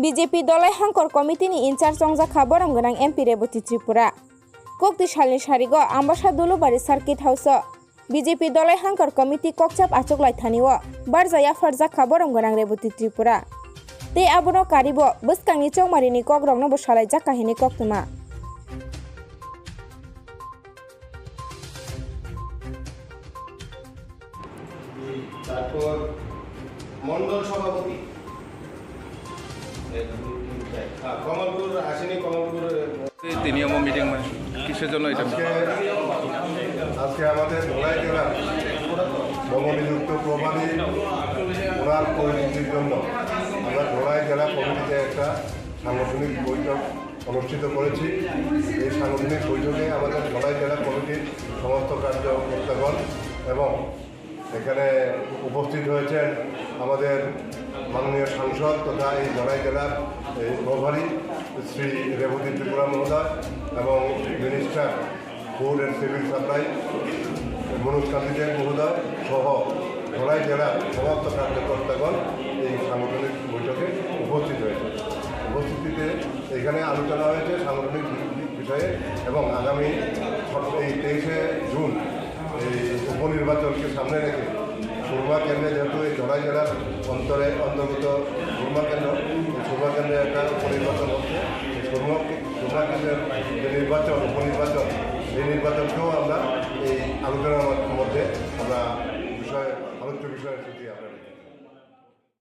BJP Dhalai হাঙ্কর কমিটিনি in charge রंजाखा বরম গনাং MP Rebati Tripura kokti salni sarigo ambasa dulubari circuit house BJP Dhalai হাঙ্কর committee kokchap achuk thanio barjaya farjaka বরম গনাং Rebati Tripura te abono karibo bwskangni chongmarini kogrokno bo salaijak kahini koktuma তারপর মন্ডল সভাপতি কমলপুর আসেনি কমলপুর তিনিও মিটিং কিসের জন্য এটা আজকে আমাদের ধলাই জেলার নবনিযুক্ত প্রভারী ওনার পরিচিতির জন্য আমরা ধলাই জেলা কমিটিতে একটা সাংগঠনিক বৈঠক অনুষ্ঠিত করেছি। এই সাংগঠনিক বৈঠকে আমাদের ধলাই জেলা কমিটির সমস্ত কার্যকর্তাগণ এবং এখানে উপস্থিত হয়েছেন আমাদের মাননীয় সাংসদ তথা এই ধলাই জেলার প্রভারী শ্রী রেবতী ত্রিপুরা মহোদয় এবং minister food and civil supply Manoj Kanti Deb মহোদয় সহ ধলাই জেলার সমস্ত কার্যকর্তাগণ এই সাংগঠনিক বৈঠকে উপস্থিত হয়েছে। উপস্থিতিতে এখানে আলোচনা হয়েছে সাংগঠনিক বিষয়ে এবং আগামী এই 23শে জুন এই উপনির্বাচনকে সামনে রেখে সুরমা কেন্দ্রে যেহেতু এই ধলাই জেলার অন্তর্গত সুরমা কেন্দ্র এই সুরমা কেন্দ্রে একটা উপনির্বাচন হচ্ছে। এই সুরমা কেন্দ্রের যে উপনির্বাচন